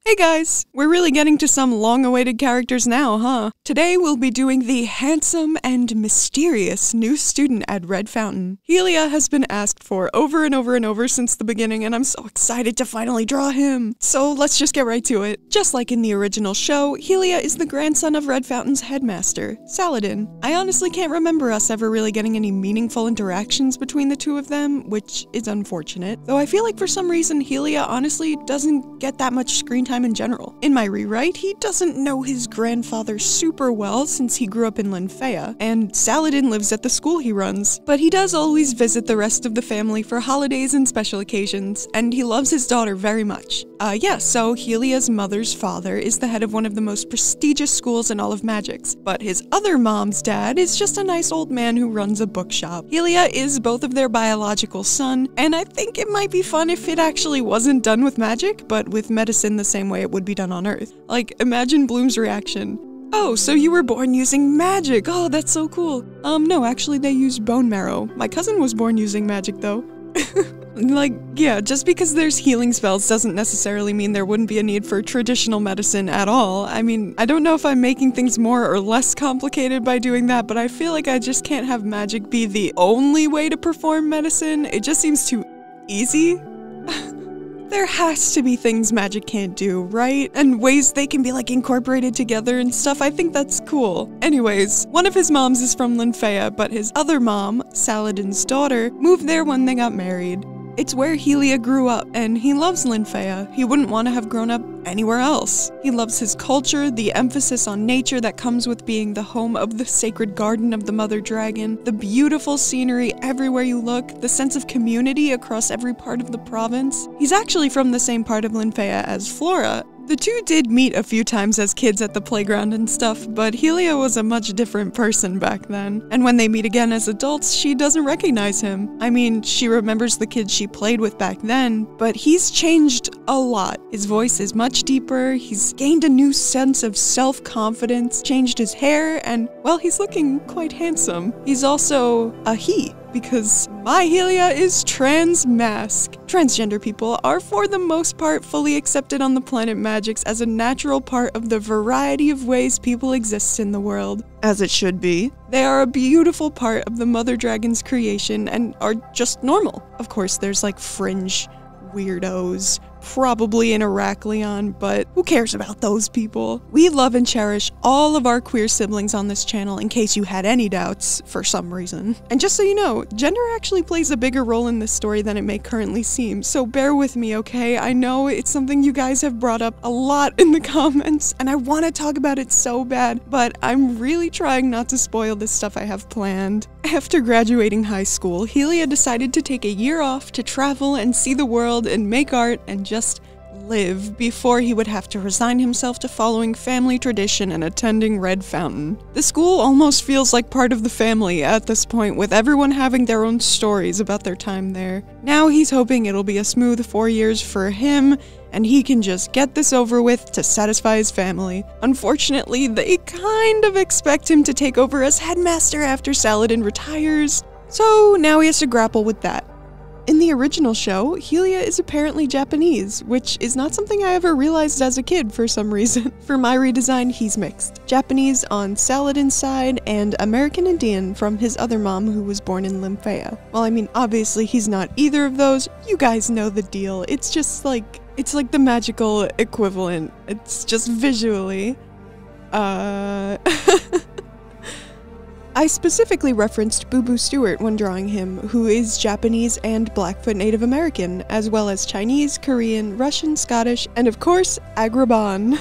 Hey guys! We're really getting to some long-awaited characters now, huh? Today we'll be doing the handsome and mysterious new student at Red Fountain. Helia has been asked for over and over and over since the beginning, and I'm so excited to finally draw him! So let's just get right to it. Just like in the original show, Helia is the grandson of Red Fountain's headmaster, Saladin. I honestly can't remember us ever really getting any meaningful interactions between the two of them, which is unfortunate. Though I feel like for some reason Helia honestly doesn't get that much screen time in general. In my rewrite, he doesn't know his grandfather super well since he grew up in Linfea, and Saladin lives at the school he runs. But he does always visit the rest of the family for holidays and special occasions, and he loves his daughter very much. So Helia's mother's father is the head of one of the most prestigious schools in all of Magix, but his other mom's dad is just a nice old man who runs a bookshop. Helia is both of their biological son, and I think it might be fun if it actually wasn't done with magic, but with medicine the same way it would be done on Earth. Like, imagine Bloom's reaction. Oh, so you were born using magic. Oh, that's so cool. No, actually they used bone marrow. My cousin was born using magic though. Yeah, just because there's healing spells doesn't necessarily mean there wouldn't be a need for traditional medicine at all. I mean, I don't know if I'm making things more or less complicated by doing that, but I feel like I just can't have magic be the only way to perform medicine. It just seems too easy. There has to be things magic can't do, right? And ways they can be like incorporated together and stuff. I think that's cool. Anyways, one of his moms is from Linfea, but his other mom, Saladin's daughter, moved there when they got married. It's where Helia grew up, and he loves Linfea. He wouldn't want to have grown up anywhere else. He loves his culture, the emphasis on nature that comes with being the home of the sacred garden of the mother dragon, the beautiful scenery everywhere you look, the sense of community across every part of the province. He's actually from the same part of Linfea as Flora. The two did meet a few times as kids at the playground and stuff, but Helia was a much different person back then. And when they meet again as adults, she doesn't recognize him. I mean, she remembers the kids she played with back then, but he's changed a lot. His voice is much deeper, he's gained a new sense of self-confidence, changed his hair, and, well, he's looking quite handsome. He's also a he, because my Helia is trans-mask. Transgender people are for the most part fully accepted on the planet Magix as a natural part of the variety of ways people exist in the world. As it should be. They are a beautiful part of the Mother Dragon's creation and are just normal. Of course, there's like fringe weirdos, probably in Heraklion, but who cares about those people? We love and cherish all of our queer siblings on this channel in case you had any doubts for some reason. And just so you know, gender actually plays a bigger role in this story than it may currently seem, so bear with me, okay? I know it's something you guys have brought up a lot in the comments, and I want to talk about it so bad, but I'm really trying not to spoil this stuff I have planned. After graduating high school, Helia decided to take a year off to travel and see the world and make art and just live before he would have to resign himself to following family tradition and attending Red Fountain. The school almost feels like part of the family at this point, with everyone having their own stories about their time there. Now he's hoping it'll be a smooth 4 years for him, and he can just get this over with to satisfy his family. Unfortunately, they kind of expect him to take over as headmaster after Saladin retires, so now he has to grapple with that. In the original show, Helia is apparently Japanese, which is not something I ever realized as a kid for some reason. For my redesign, he's mixed. Japanese on Saladin's side and American Indian from his other mom who was born in Linfea. Well, I mean, obviously he's not either of those. You guys know the deal. It's just like, it's like the magical equivalent. It's just visually. I specifically referenced Boo Boo Stewart when drawing him, who is Japanese and Blackfoot Native American, as well as Chinese, Korean, Russian, Scottish, and of course, Agrabah.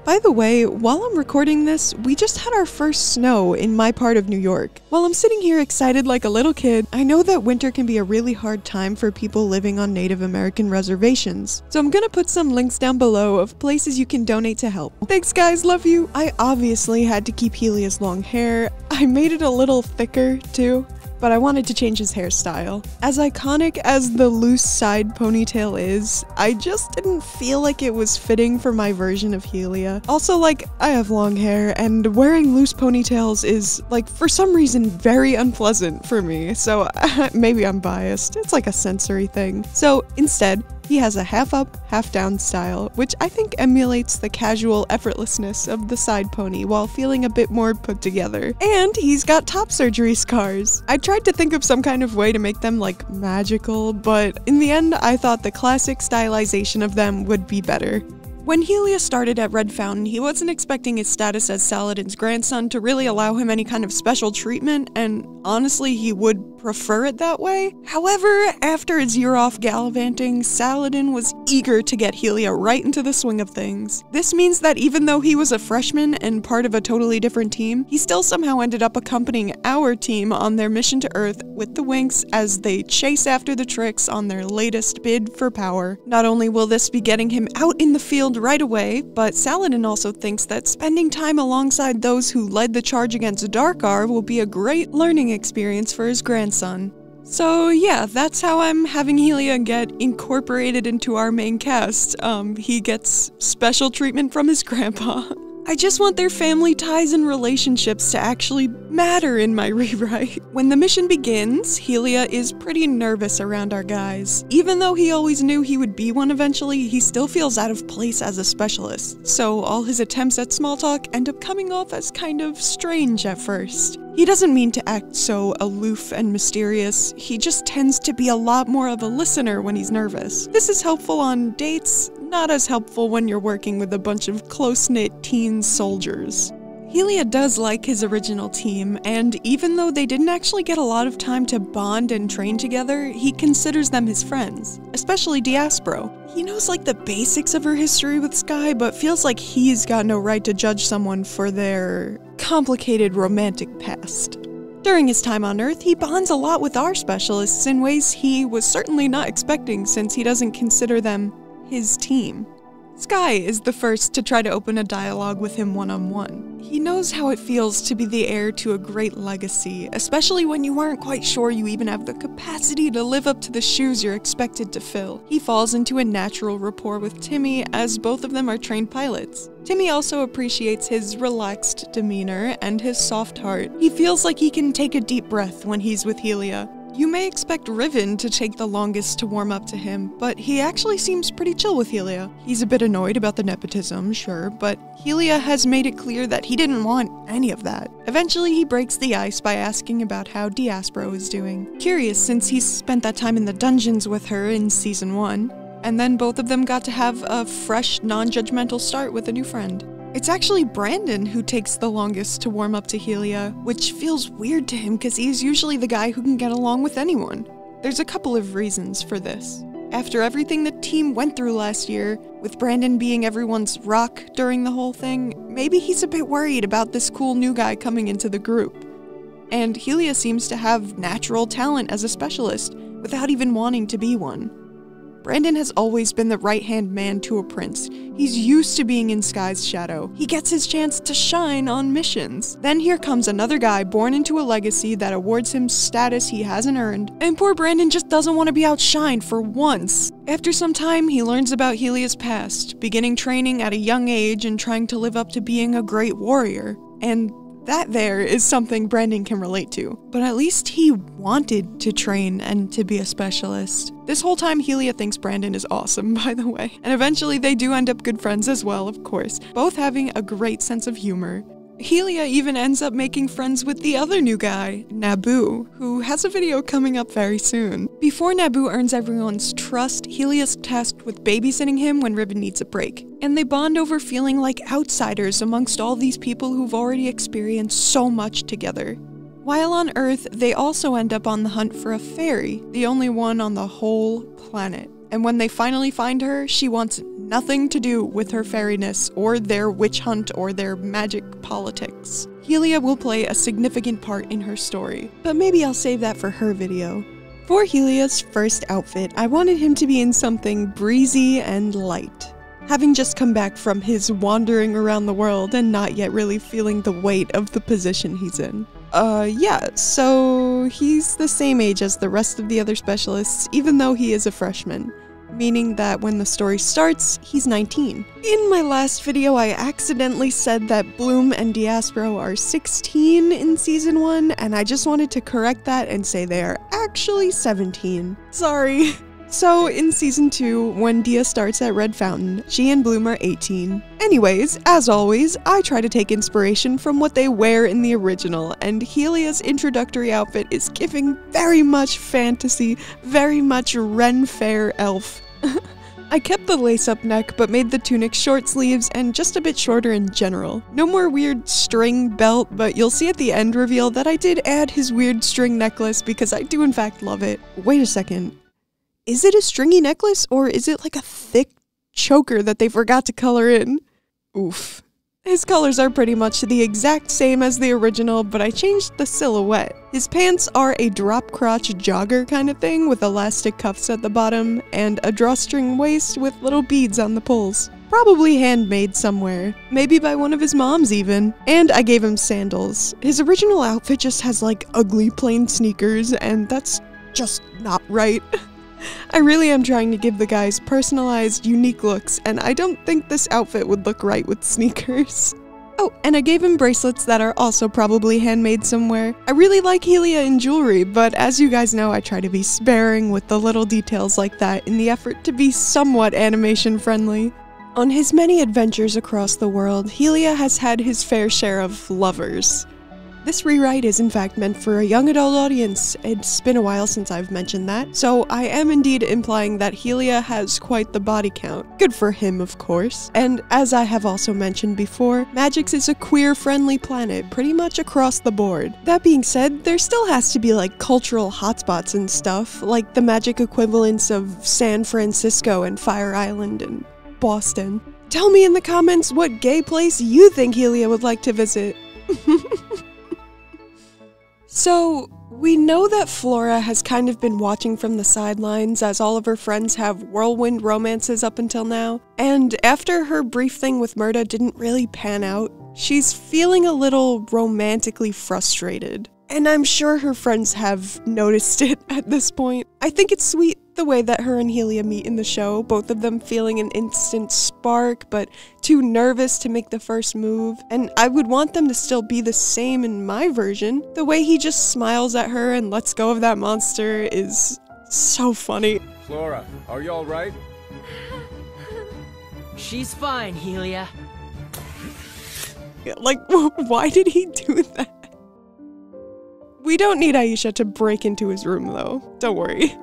By the way, while I'm recording this, we just had our first snow in my part of New York. While I'm sitting here excited like a little kid, I know that winter can be a really hard time for people living on Native American reservations. So I'm gonna put some links down below of places you can donate to help. Thanks guys, love you! I obviously had to keep Helia's long hair. I made it a little thicker too, but I wanted to change his hairstyle. As iconic as the loose side ponytail is, I just didn't feel like it was fitting for my version of Helia. Also, like, I have long hair, and wearing loose ponytails is, like, for some reason very unpleasant for me, so maybe I'm biased. It's like a sensory thing. So instead, He has a half-up, half-down style, which I think emulates the casual effortlessness of the side pony while feeling a bit more put together. And he's got top surgery scars. I tried to think of some kind of way to make them like magical, but in the end I thought the classic stylization of them would be better. When Helia started at Red Fountain, he wasn't expecting his status as Saladin's grandson to really allow him any kind of special treatment, and honestly, he would prefer it that way. However, after his year off gallivanting, Saladin was eager to get Helia right into the swing of things. This means that even though he was a freshman and part of a totally different team, he still somehow ended up accompanying our team on their mission to Earth with the Winx as they chase after the Tricks on their latest bid for power. Not only will this be getting him out in the field right away, but Saladin also thinks that spending time alongside those who led the charge against Darkar will be a great learning experience for his grandson. So yeah, that's how I'm having Helia get incorporated into our main cast. He gets special treatment from his grandpa. I just want their family ties and relationships to actually matter in my rewrite. When the mission begins, Helia is pretty nervous around our guys. Even though he always knew he would be one eventually, he still feels out of place as a specialist, so all his attempts at small talk end up coming off as kind of strange at first. He doesn't mean to act so aloof and mysterious, he just tends to be a lot more of a listener when he's nervous. This is helpful on dates, not as helpful when you're working with a bunch of close-knit teen soldiers. Helia does like his original team, and even though they didn't actually get a lot of time to bond and train together, he considers them his friends, especially Diaspro. He knows like the basics of her history with Sky, but feels like he's got no right to judge someone for their complicated romantic past. During his time on Earth, he bonds a lot with our specialists in ways he was certainly not expecting since he doesn't consider them his team. Sky is the first to try to open a dialogue with him one-on-one. He knows how it feels to be the heir to a great legacy, especially when you aren't quite sure you even have the capacity to live up to the shoes you're expected to fill. He falls into a natural rapport with Timmy, as both of them are trained pilots. Timmy also appreciates his relaxed demeanor and his soft heart. He feels like he can take a deep breath when he's with Helia. You may expect Riven to take the longest to warm up to him, but he actually seems pretty chill with Helia. He's a bit annoyed about the nepotism, sure, but Helia has made it clear that he didn't want any of that. Eventually, he breaks the ice by asking about how Diaspro is doing. Curious since he's spent that time in the dungeons with her in Season 1, and then both of them got to have a fresh, non-judgmental start with a new friend. It's actually Brandon who takes the longest to warm up to Helia, which feels weird to him because he's usually the guy who can get along with anyone. There's a couple of reasons for this. After everything the team went through last year, with Brandon being everyone's rock during the whole thing, maybe he's a bit worried about this cool new guy coming into the group. And Helia seems to have natural talent as a specialist, without even wanting to be one. Brandon has always been the right-hand man to a prince. He's used to being in Sky's shadow. He gets his chance to shine on missions. Then here comes another guy born into a legacy that awards him status he hasn't earned, and poor Brandon just doesn't want to be outshined for once. After some time, he learns about Helia's past, beginning training at a young age and trying to live up to being a great warrior. And that there is something Brandon can relate to. But at least he wanted to train and to be a specialist. This whole time, Helia thinks Brandon is awesome, by the way. And eventually they do end up good friends as well, of course, both having a great sense of humor. Helia even ends up making friends with the other new guy, Naboo, who has a video coming up very soon. Before Naboo earns everyone's trust, Helia's tasked with babysitting him when Riven needs a break. And they bond over feeling like outsiders amongst all these people who've already experienced so much together. While on Earth, they also end up on the hunt for a fairy, the only one on the whole planet. And when they finally find her, she wants nothing to do with her fairiness, or their witch hunt, or their magic politics. Helia will play a significant part in her story, but maybe I'll save that for her video. For Helia's first outfit, I wanted him to be in something breezy and light. Having just come back from his wandering around the world and not yet really feeling the weight of the position he's in. Yeah, so he's the same age as the rest of the other specialists, even though he is a freshman, meaning that when the story starts, he's 19. In my last video, I accidentally said that Bloom and Diaspro are 16 in Season 1, and I just wanted to correct that and say they are actually 17. Sorry. So, in Season 2, when Dia starts at Red Fountain, she and Bloom are 18. Anyways, as always, I try to take inspiration from what they wear in the original, and Helia's introductory outfit is giving very much fantasy, very much Ren Fair elf. I kept the lace-up neck, but made the tunic short sleeves and just a bit shorter in general. No more weird string belt, but you'll see at the end reveal that I did add his weird string necklace because I do in fact love it. Wait a second. Is it a stringy necklace, or is it like a thick choker that they forgot to color in? Oof. His colors are pretty much the exact same as the original, but I changed the silhouette. His pants are a drop crotch jogger kind of thing with elastic cuffs at the bottom and a drawstring waist with little beads on the pulls. Probably handmade somewhere. Maybe by one of his moms even. And I gave him sandals. His original outfit just has like ugly plain sneakers, and that's just not right. I really am trying to give the guys personalized, unique looks, and I don't think this outfit would look right with sneakers. Oh, and I gave him bracelets that are also probably handmade somewhere. I really like Helia in jewelry, but as you guys know, I try to be sparing with the little details like that in the effort to be somewhat animation friendly. On his many adventures across the world, Helia has had his fair share of lovers. This rewrite is in fact meant for a young adult audience. It's been a while since I've mentioned that, so I am indeed implying that Helia has quite the body count. Good for him, of course. And as I have also mentioned before, Magix is a queer-friendly planet pretty much across the board. That being said, there still has to be like cultural hotspots and stuff, like the magic equivalents of San Francisco and Fire Island and Boston. Tell me in the comments what gay place you think Helia would like to visit. So, we know that Flora has kind of been watching from the sidelines as all of her friends have whirlwind romances up until now, and after her brief thing with Murda didn't really pan out, she's feeling a little romantically frustrated. And I'm sure her friends have noticed it at this point. I think it's sweet the way that her and Helia meet in the show, both of them feeling an instant spark, but too nervous to make the first move. And I would want them to still be the same in my version. The way he just smiles at her and lets go of that monster is so funny. Flora, are you alright? She's fine, Helia. Like, why did he do that? We don't need Aisha to break into his room though, don't worry.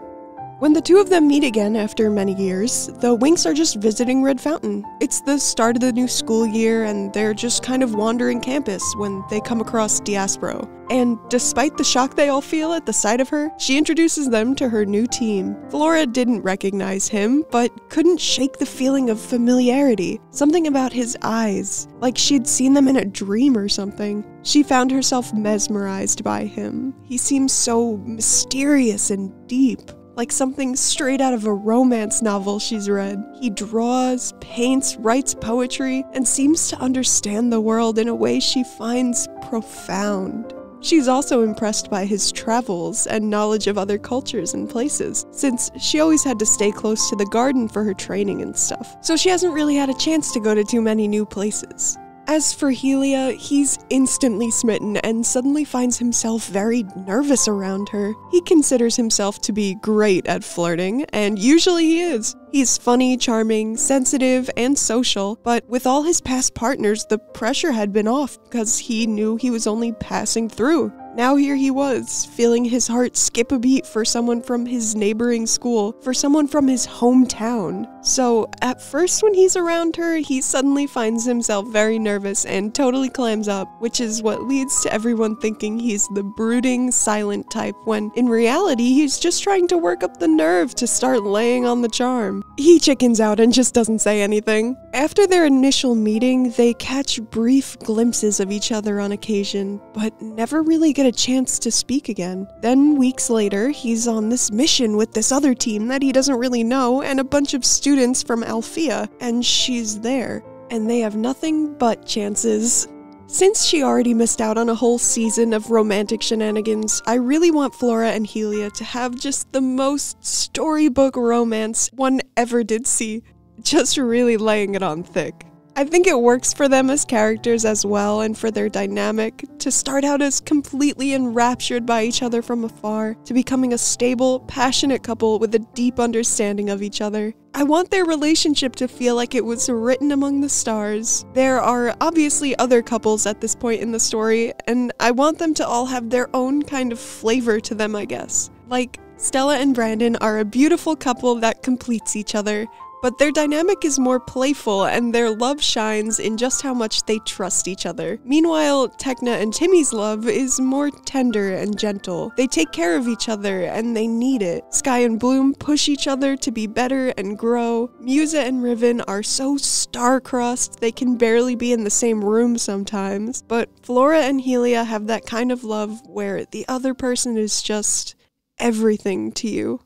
When the two of them meet again after many years, the Winx are just visiting Red Fountain. It's the start of the new school year and they're just kind of wandering campus when they come across Diaspro. And despite the shock they all feel at the sight of her, she introduces them to her new team. Flora didn't recognize him, but couldn't shake the feeling of familiarity. Something about his eyes, like she'd seen them in a dream or something. She found herself mesmerized by him. He seems so mysterious and deep. Like something straight out of a romance novel she's read. He draws, paints, writes poetry, and seems to understand the world in a way she finds profound. She's also impressed by his travels and knowledge of other cultures and places, since she always had to stay close to the garden for her training and stuff, so she hasn't really had a chance to go to too many new places. As for Helia, he's instantly smitten and suddenly finds himself very nervous around her. He considers himself to be great at flirting, and usually he is. He's funny, charming, sensitive, and social, but with all his past partners, the pressure had been off because he knew he was only passing through. Now here he was, feeling his heart skip a beat for someone from his neighboring school, for someone from his hometown. So at first when he's around her, he suddenly finds himself very nervous and totally clams up, which is what leads to everyone thinking he's the brooding, silent type, when in reality he's just trying to work up the nerve to start laying on the charm. He chickens out and just doesn't say anything. After their initial meeting, they catch brief glimpses of each other on occasion, but never really get a chance to speak again. Then weeks later, he's on this mission with this other team that he doesn't really know and a bunch of students from Althea, and she's there. And they have nothing but chances. Since she already missed out on a whole season of romantic shenanigans, I really want Flora and Helia to have just the most storybook romance one ever did see. Just really laying it on thick. I think it works for them as characters as well, and for their dynamic, to start out as completely enraptured by each other from afar, to becoming a stable, passionate couple with a deep understanding of each other. I want their relationship to feel like it was written among the stars. There are obviously other couples at this point in the story, and I want them to all have their own kind of flavor to them, I guess. Like, Stella and Brandon are a beautiful couple that completes each other, but their dynamic is more playful and their love shines in just how much they trust each other. Meanwhile, Tekna and Timmy's love is more tender and gentle. They take care of each other and they need it. Sky and Bloom push each other to be better and grow. Musa and Riven are so star-crossed they can barely be in the same room sometimes. But Flora and Helia have that kind of love where the other person is just everything to you.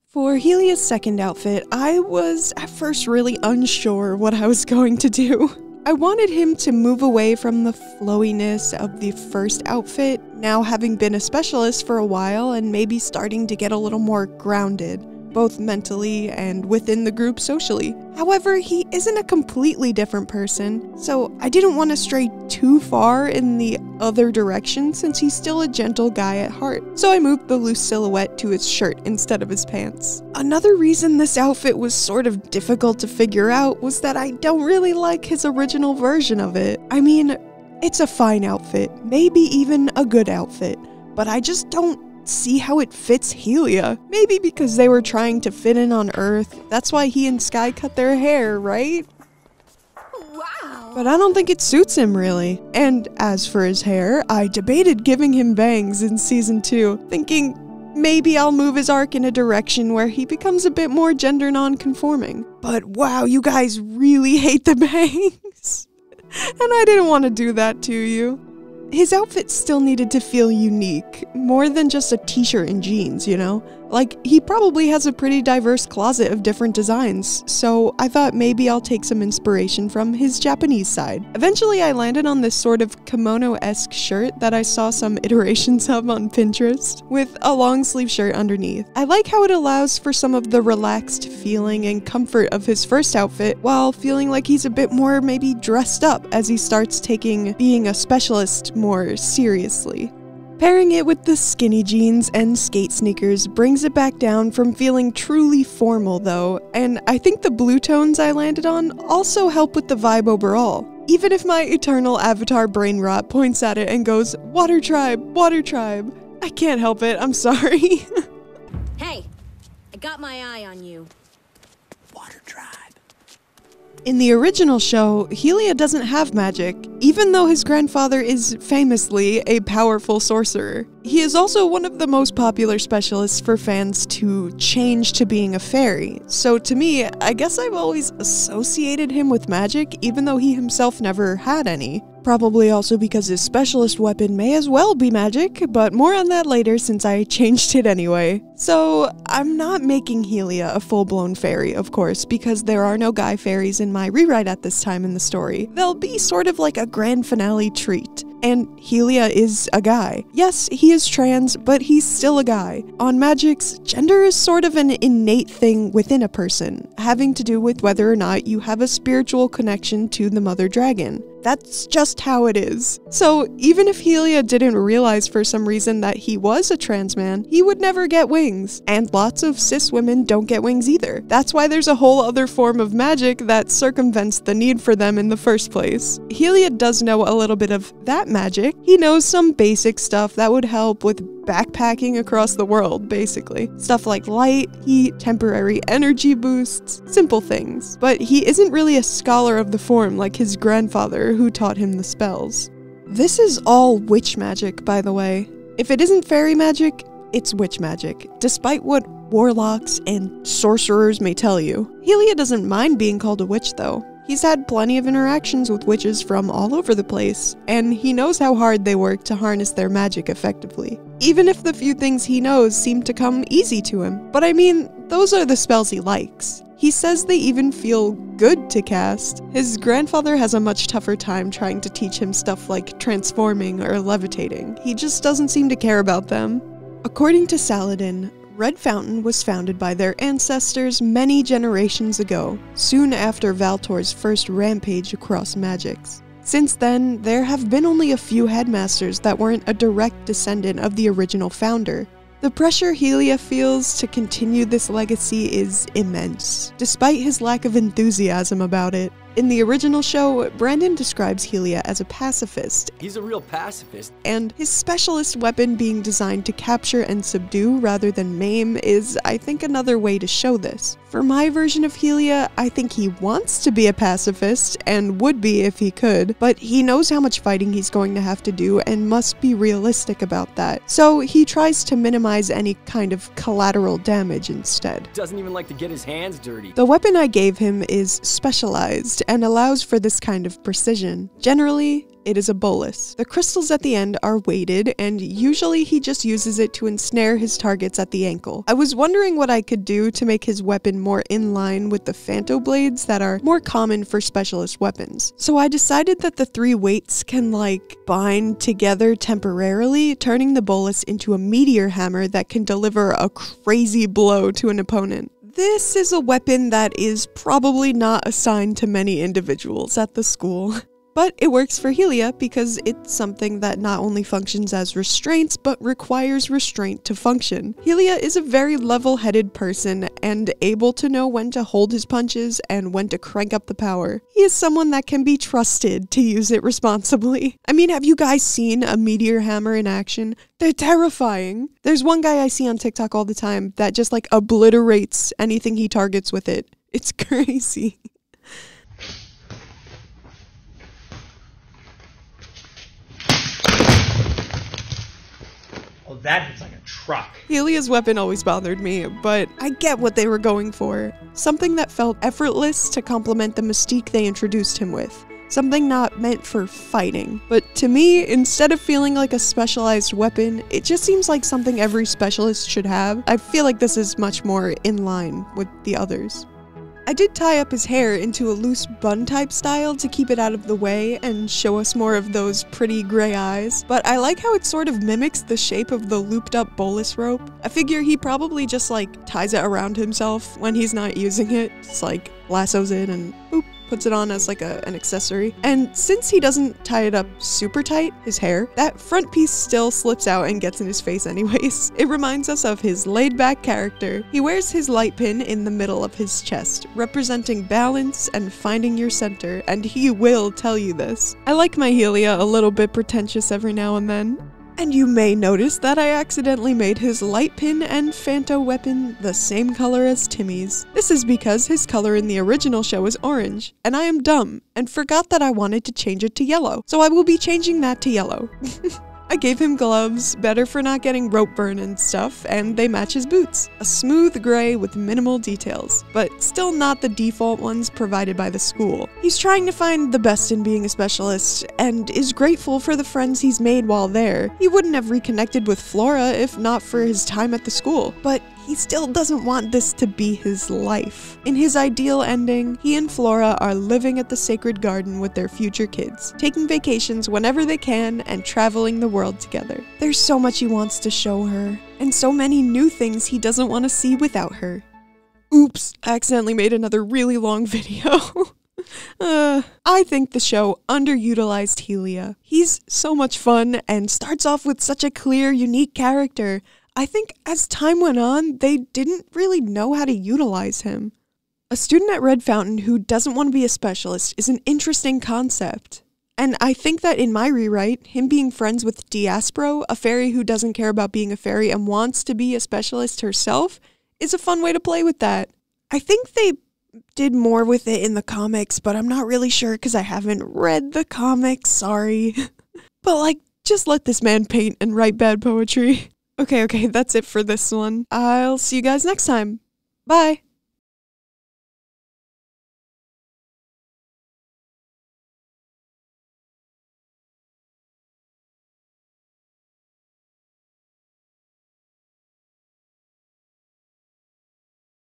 For Helia's second outfit, I was at first really unsure what I was going to do. I wanted him to move away from the flowiness of the first outfit, now having been a specialist for a while and maybe starting to get a little more grounded, both mentally and within the group socially. However, he isn't a completely different person, so I didn't want to stray too far in the other direction since he's still a gentle guy at heart. So I moved the loose silhouette to his shirt instead of his pants. Another reason this outfit was sort of difficult to figure out was that I don't really like his original version of it. I mean, it's a fine outfit, maybe even a good outfit, but I just don't see how it fits Helia. Maybe because they were trying to fit in on Earth. That's why he and Sky cut their hair, right? Wow! But I don't think it suits him really. And as for his hair, I debated giving him bangs in season 2, thinking maybe I'll move his arc in a direction where he becomes a bit more gender non-conforming. But wow, you guys really hate the bangs. And I didn't want to do that to you. His outfit still needed to feel unique, more than just a t-shirt and jeans, you know? Like, he probably has a pretty diverse closet of different designs, so I thought maybe I'll take some inspiration from his Japanese side. Eventually, I landed on this sort of kimono-esque shirt that I saw some iterations of on Pinterest, with a long sleeve shirt underneath. I like how it allows for some of the relaxed feeling and comfort of his first outfit, while feeling like he's a bit more maybe dressed up as he starts taking being a specialist more seriously. Pairing it with the skinny jeans and skate sneakers brings it back down from feeling truly formal though, and I think the blue tones I landed on also help with the vibe overall. Even if my eternal avatar brain rot points at it and goes, "Water tribe, water tribe," I can't help it, I'm sorry. Hey, I got my eye on you. Water tribe. In the original show, Helia doesn't have magic, even though his grandfather is famously a powerful sorcerer. He is also one of the most popular specialists for fans to change to being a fairy, so to me, I guess I've always associated him with magic, even though he himself never had any. Probably also because his specialist weapon may as well be magic, but more on that later since I changed it anyway. So, I'm not making Helia a full-blown fairy, of course, because there are no guy fairies in my rewrite at this time in the story. They'll be sort of like a grand finale treat. And Helia is a guy. Yes, he is trans, but he's still a guy. On Magix, gender is sort of an innate thing within a person, having to do with whether or not you have a spiritual connection to the mother dragon. That's just how it is. So even if Helia didn't realize for some reason that he was a trans man, he would never get wings. And lots of cis women don't get wings either. That's why there's a whole other form of magic that circumvents the need for them in the first place. Helia does know a little bit of that magic. He knows some basic stuff that would help with backpacking across the world, basically. Stuff like light, heat, temporary energy boosts, simple things. But he isn't really a scholar of the form like his grandfather who taught him the spells. This is all witch magic, by the way. If it isn't fairy magic, it's witch magic, despite what warlocks and sorcerers may tell you. Helia doesn't mind being called a witch though. He's had plenty of interactions with witches from all over the place, and he knows how hard they work to harness their magic effectively. Even if the few things he knows seem to come easy to him. But I mean, those are the spells he likes. He says they even feel good to cast. His grandfather has a much tougher time trying to teach him stuff like transforming or levitating. He just doesn't seem to care about them. According to Saladin, Red Fountain was founded by their ancestors many generations ago, soon after Valtor's first rampage across magics. Since then, there have been only a few headmasters that weren't a direct descendant of the original founder. The pressure Helia feels to continue this legacy is immense, despite his lack of enthusiasm about it. In the original show, Brandon describes Helia as a pacifist. He's a real pacifist. And his specialist weapon being designed to capture and subdue rather than maim is, I think, another way to show this. For my version of Helia, I think he wants to be a pacifist, and would be if he could, but he knows how much fighting he's going to have to do and must be realistic about that. So he tries to minimize any kind of collateral damage instead. Doesn't even like to get his hands dirty. The weapon I gave him is specialized and allows for this kind of precision. Generally, it is a bolus. The crystals at the end are weighted, and usually he just uses it to ensnare his targets at the ankle. I was wondering what I could do to make his weapon more in line with the Phanto blades that are more common for specialist weapons. So I decided that the 3 weights can bind together temporarily, turning the bolus into a meteor hammer that can deliver a crazy blow to an opponent. This is a weapon that is probably not assigned to many individuals at the school. But it works for Helia because it's something that not only functions as restraints, but requires restraint to function. Helia is a very level-headed person and able to know when to hold his punches and when to crank up the power. He is someone that can be trusted to use it responsibly. I mean, have you guys seen a meteor hammer in action? They're terrifying. There's one guy I see on TikTok all the time that just obliterates anything he targets with it. It's crazy. Oh, that hits like a truck. Helia's weapon always bothered me, but I get what they were going for. Something that felt effortless to complement the mystique they introduced him with. Something not meant for fighting. But to me, instead of feeling like a specialized weapon, it just seems like something every specialist should have. I feel like this is much more in line with the others. I did tie up his hair into a loose bun type style to keep it out of the way and show us more of those pretty gray eyes, but I like how it sort of mimics the shape of the looped up bolus rope. I figure he probably just ties it around himself when he's not using it, just lassos it and boop, puts it on as an accessory. And since he doesn't tie it up super tight, his hair, that front piece still slips out and gets in his face anyways. It reminds us of his laid-back character. He wears his light pin in the middle of his chest, representing balance and finding your center, and he will tell you this. I like my Helia a little bit pretentious every now and then. And you may notice that I accidentally made his light pin and Phanto weapon the same color as Timmy's. This is because his color in the original show is orange, and I am dumb, and forgot that I wanted to change it to yellow, so I will be changing that to yellow. I gave him gloves, better for not getting rope burn and stuff, and they match his boots. A smooth gray with minimal details, but still not the default ones provided by the school. He's trying to find the best in being a specialist, and is grateful for the friends he's made while there. He wouldn't have reconnected with Flora if not for his time at the school, but he still doesn't want this to be his life. In his ideal ending, he and Flora are living at the Sacred Garden with their future kids, taking vacations whenever they can and traveling the world together. There's so much he wants to show her, and so many new things he doesn't want to see without her. Oops, I accidentally made another really long video. I think the show underutilized Helia. He's so much fun and starts off with such a clear, unique character. I think as time went on, they didn't really know how to utilize him. A student at Red Fountain who doesn't want to be a specialist is an interesting concept. And I think that in my rewrite, him being friends with Diaspro, a fairy who doesn't care about being a fairy and wants to be a specialist herself, is a fun way to play with that. I think they did more with it in the comics, but I'm not really sure because I haven't read the comics, sorry. But just let this man paint and write bad poetry. Okay, that's it for this one. I'll see you guys next time. Bye!